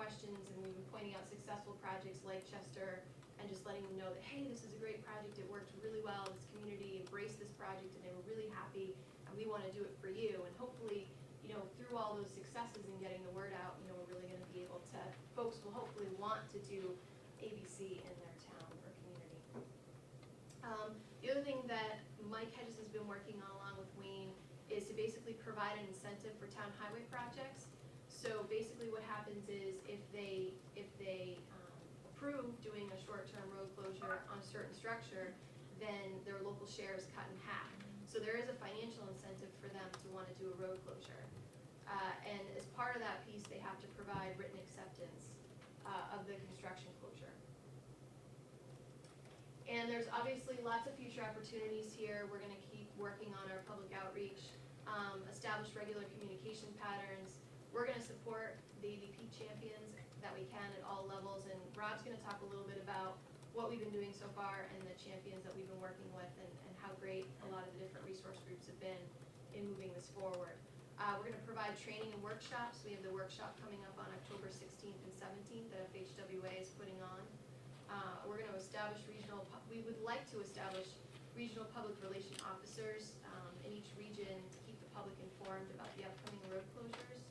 questions, and we've been pointing out successful projects like Chester and just letting them know that, hey, this is a great project, it worked really well, this community embraced this project and they were really happy, and we want to do it for you. And hopefully, you know, through all those successes and getting the word out, you know, we're really going to be able to, folks will hopefully want to do ABC in their town or community. The other thing that Mike Hedges has been working on along with Wayne is to basically provide an incentive for town highway projects. So basically what happens is if they approve doing a short-term road closure on a certain structure, then their local share is cut in half. So there is a financial incentive for them to want to do a road closure. And as part of that piece, they have to provide written acceptance of the construction closure. And there's obviously lots of future opportunities here. We're going to keep working on our public outreach, establish regular communication patterns. We're going to support the AVP champions that we can at all levels, and Rob's going to talk a little bit about what we've been doing so far and the champions that we've been working with, and how great a lot of the different resource groups have been in moving this forward. We're going to provide training and workshops. We have the workshop coming up on October 16th and 17th that FHWA is putting on. We're going to establish we would like to establish regional public relation officers in each region to keep the public informed about the upcoming road closures.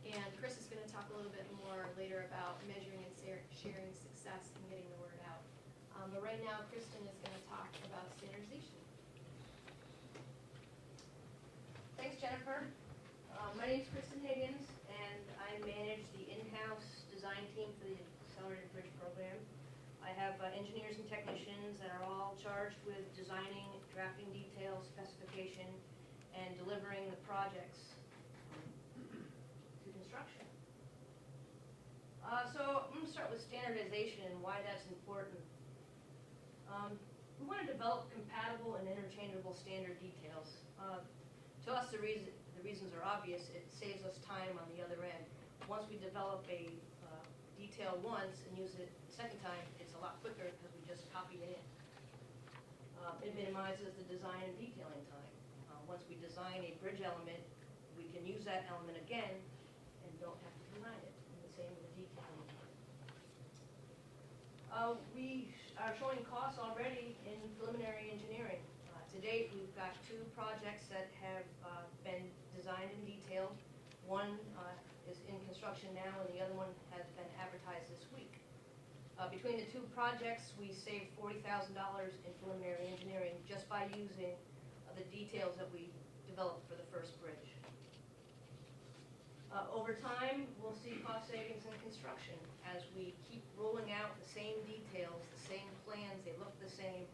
And Chris is going to talk a little bit more later about measuring and sharing success and getting the word out. But right now, Kristen is going to talk about standardization. Thanks, Jennifer. My name is Kristen Higgins, and I manage the in-house design team for the Accelerated Bridge Program. I have engineers and technicians that are all charged with designing, drafting details, specification, and delivering the projects to construction. So I'm going to start with standardization and why that's important. We want to develop compatible and interchangeable standard details. To us, the reasons are obvious. It saves us time on the other end. Once we develop a detail once and use it the second time, it's a lot quicker because we just copy it in. It minimizes the design and detailing time. Once we design a bridge element, we can use that element again and don't have to design it. And the same with the detailing time. We are showing costs already in preliminary engineering. To date, we've got 2 projects that have been designed and detailed. One is in construction now, and the other one has been advertised this week. Between the 2 projects, we saved $40,000 in preliminary engineering just by using the details that we developed for the first bridge. Over time, we'll see cost savings in construction as we keep rolling out the same details, the same plans, they look the same.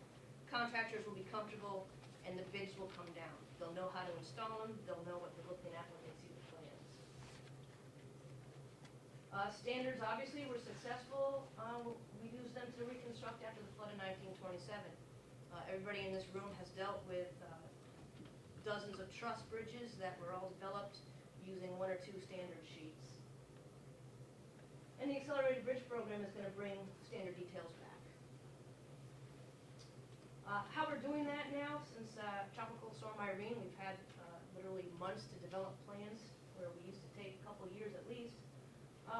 Contractors will be comfortable and the bids will come down. They'll know how to install them, they'll know what they're looking at when they see the plans. Standards obviously were successful. We used them to reconstruct after the flood in 1927. Everybody in this room has dealt with dozens of truss bridges that were all developed using 1 or 2 standard sheets. And the Accelerated Bridge Program is going to bring standard details back. How we're doing that now, since Tropical Storm Irene, we've had literally months to develop plans where we used to take a couple years at least.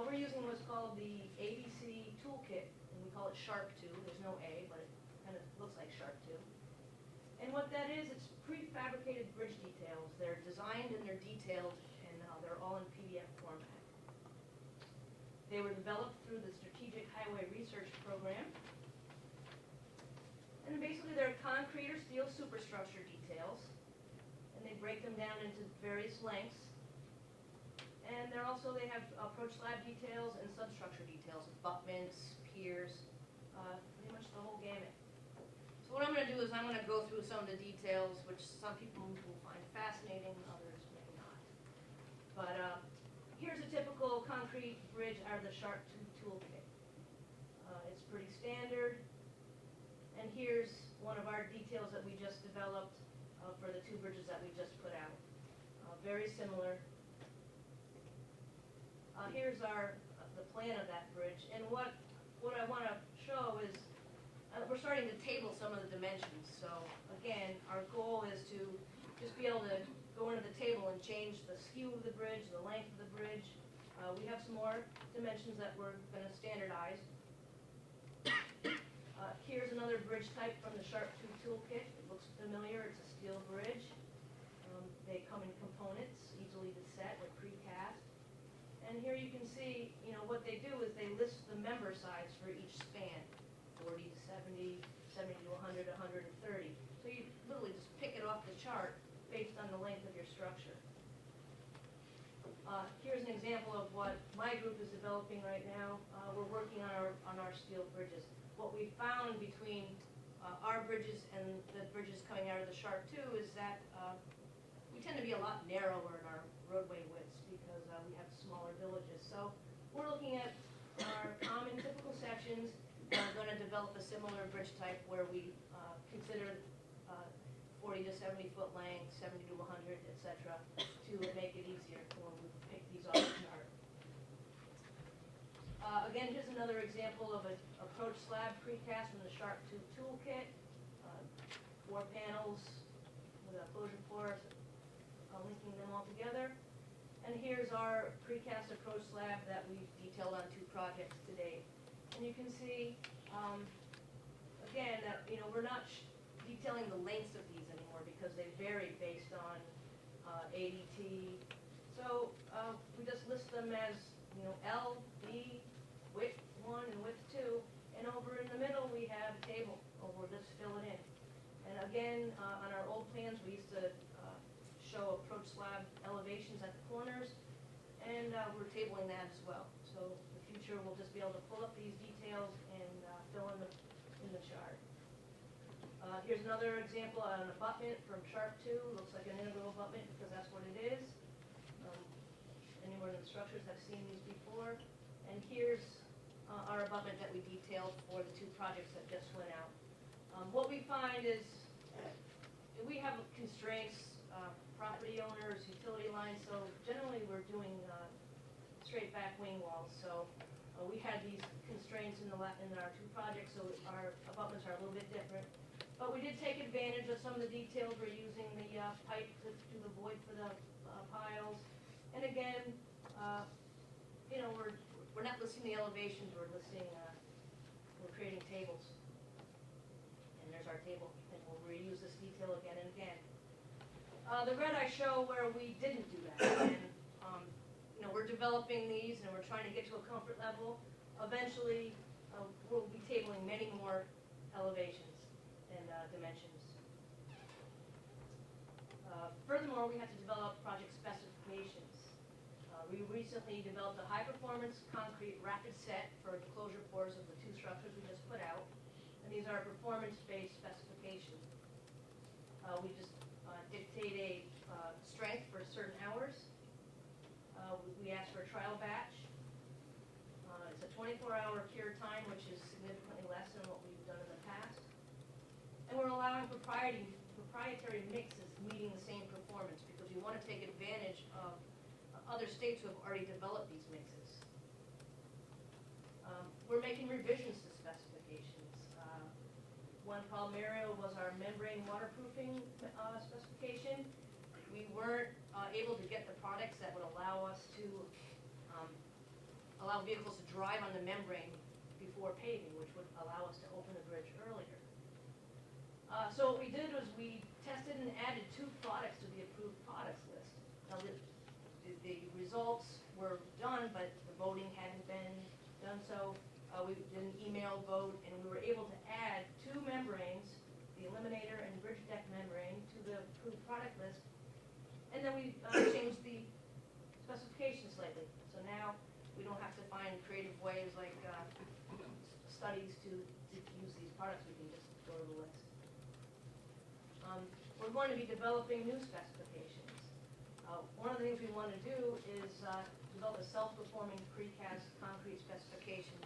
We're using what's called the ABC Toolkit, and we call it Sharp 2. There's no A, but it kind of looks like Sharp 2. And what that is, it's prefabricated bridge details. They're designed and they're detailed, and they're all in PDF format. They were developed through the Strategic Highway Research Program. And basically they're concrete or steel superstructure details, and they break them down into various lengths. And they have approach slab details and substructure details, abutments, piers, pretty much the whole gamut. So what I'm going to do is I'm going to go through some of the details, which some people will find fascinating, others may not. But here's a typical concrete bridge out of the Sharp 2 toolkit. It's pretty standard. And here's one of our details that we just developed for the 2 bridges that we just put out. Very similar. Here's the plan of that bridge. And what I want to show is we're starting to table some of the dimensions. So again, our goal is to just be able to go into the table and change the skew of the bridge, the length of the bridge, We have some more dimensions that we're gonna standardize. Here's another bridge type from the Sharp 2 toolkit. It looks familiar, it's a steel bridge. They come in components, easily to set with precast. And here you can see, what they do is they list the member size for each span, 40 to 70, 70 to 100, 130. So you literally just pick it off the chart based on the length of your structure. Here's an example of what my group is developing right now. We're working on our steel bridges. What we found between our bridges and the bridges coming out of the Sharp 2 is that we tend to be a lot narrower in our roadway widths because we have smaller villages. So we're looking at our common typical sections, and we're going to develop a similar bridge type where we consider 40 to 70 foot length, 70 to 100, etc., to make it easier when we pick these off the chart. Again, here's another example of an approach slab precast from the Sharp 2 toolkit. 4 panels with a closure floor, linking them all together. And here's our precast approach slab that we've detailed on 2 projects to date. And you can see, again, that we're not detailing the lengths of these anymore because they vary based on ADT. So we just list them as L, B, width 1 and width 2, and over in the middle we have a table, or we'll just fill it in. And again, on our old plans we used to show approach slab elevations at the corners, and we're tabling that as well. So in the future we'll just be able to pull up these details and fill in the chart. Here's another example of an abutment from Sharp 2. Looks like an integral abutment because that's what it is. Anyone in the structures have seen these before. And here's our abutment that we detailed for the 2 projects that just went out. What we find is we have constraints, property owners, utility lines, so generally we're doing straight back wing walls. So we had these constraints in our 2 projects, so our abutments are a little bit different. But we did take advantage of some of the details. We're using the pipe to do the void for the piles. And again, we're not listing the elevations, we're creating tables. And there's our table, and we'll reuse this detail again and again. The red I show where we didn't do that. And we're developing these and we're trying to get to a comfort level. Eventually, we'll be tabling many more elevations and dimensions. Furthermore, we have to develop project specifications. We recently developed a high-performance concrete rapid set for the closure floors of the 2 structures we just put out. And these are performance-based specifications. We just dictate a strength for certain hours. We ask for a trial batch. It's a 24-hour cure time, which is significantly less than what we've done in the past. And we're allowing proprietary mixes meeting the same performance because we want to take advantage of other states who have already developed these mixes. We're making revisions to specifications. One problem area was our membrane waterproofing specification. We weren't able to get the products that would allow us to allow vehicles to drive on the membrane before paving, which would allow us to open the bridge earlier. So what we did was we tested and added 2 products to the approved products list. Now the results were done, but the voting hadn't been done, so we did an email vote, and we were able to add 2 membranes, the eliminator and bridge deck membrane, to the approved product list. And then we changed the specification slightly. So now we don't have to find creative ways like studies to use these products. We can just go to the list. We're going to be developing new specifications. One of the things we want to do is develop a self-performing precast concrete specification.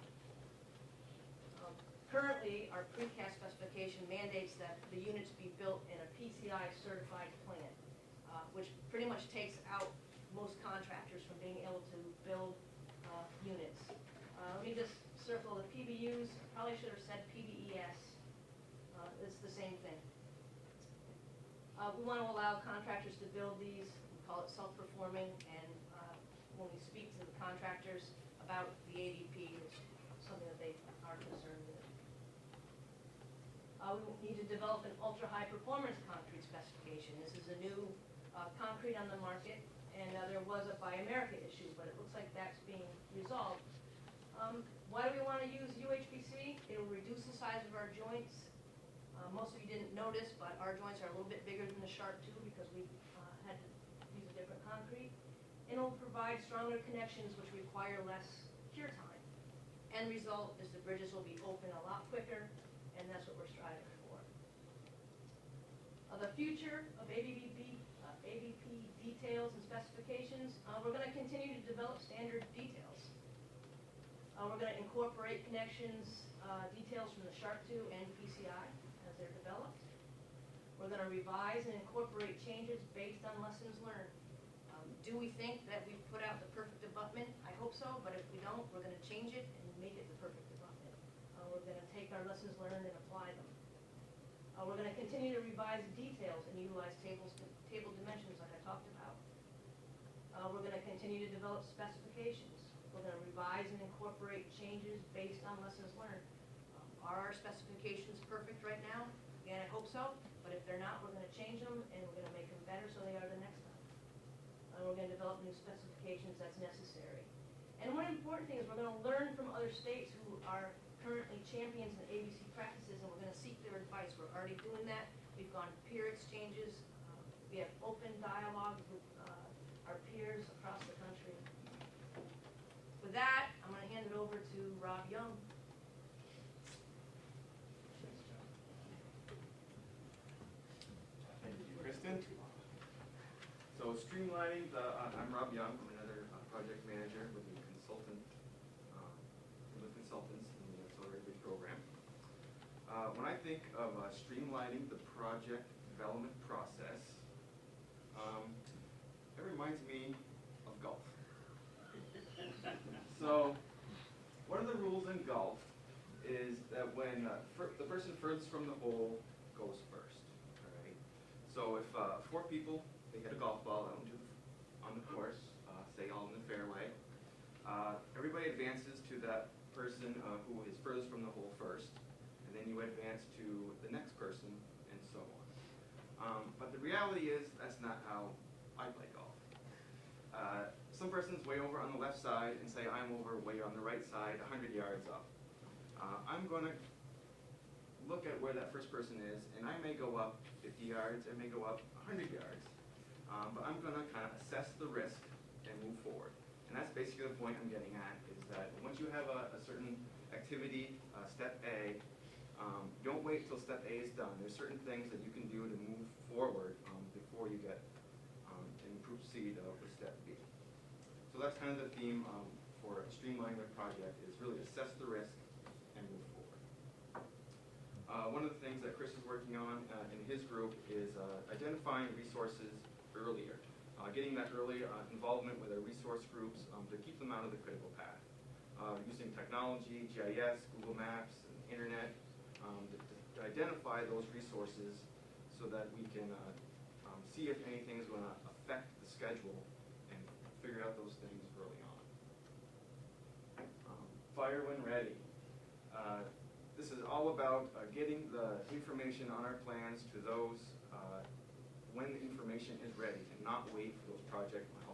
Currently, our precast specification mandates that the units be built in a PCI certified plant, which pretty much takes out most contractors from being able to build units. Let me just circle the PBUs. Probably should have said PBES. It's the same thing. We want to allow contractors to build these. We call it self-performing, and when we speak to the contractors, contractors about the ADP. It's something that they are concerned with. We need to develop an ultra-high performance concrete specification. This is a new concrete on the market, and there was a Buy America issue, but it looks like that's being resolved. Why do we want to use UHPC? It will reduce the size of our joints. Most of you didn't notice, but our joints are a little bit bigger than the Sharp 2 because we had to use a different concrete. And it will provide stronger connections which require less cure time. End result is the bridges will be open a lot quicker, and that's what we're striving for. The future of ABP details and specifications, we're going to continue to develop standard details. We're going to incorporate connections, details from the Sharp 2 and PCI as they're developed. We're going to revise and incorporate changes based on lessons learned. Do we think that we've put out the perfect abutment? I hope so, but if we don't, we're going to change it and make it the perfect abutment. We're going to take our lessons learned and apply them. We're going to continue to revise details and utilize table dimensions like I talked about. We're going to continue to develop specifications. We're going to revise and incorporate changes based on lessons learned. Are our specifications perfect right now? Again, I hope so, but if they're not, we're going to change them and we're going to make them better so they are the next time. We're going to develop new specifications that's necessary. And one important thing is we're going to learn from other states who are currently champions in ABC practices, and we're going to seek their advice. We're already doing that. We've gone peer exchanges. We have open dialogue with our peers across the country. With that, I'm going to hand it over to Rob Young. Thank you, Kristen. So streamlining I'm Rob Young. I'm another project manager with the consultants in the Accelerated Bridge program. When I think of streamlining the project development process, it reminds me of golf. So one of the rules in golf is that when the person furthest from the hole goes first. All right. So if 4 people, they hit a golf ball out on the course, say all in the fairway, everybody advances to that person who is furthest from the hole first, and then you advance to the next person, and so on. But the reality is that's not how I play golf. Some person's way over on the left side and say I'm over way on the right side, 100 yards up. I'm going to look at where that first person is, and I may go up 50 yards, I may go up 100 yards, but I'm going to kind of assess the risk and move forward. And that's basically the point I'm getting at, is that once you have a certain activity, step A, don't wait till step A is done. There's certain things that you can do to move forward before you get and proceed with step B. So that's kind of the theme for streamlining the project, is really assess the risk and move forward. One of the things that Chris is working on in his group is identifying resources earlier. Getting that early involvement with our resource groups to keep them out of the critical path. Using technology, GIS, Google Maps, and internet to identify those resources so that we can see if anything is going to affect the schedule and figure out those things early on. Fire when ready. This is all about getting the information on our plans to those when the information is ready, and not wait for those project milestones.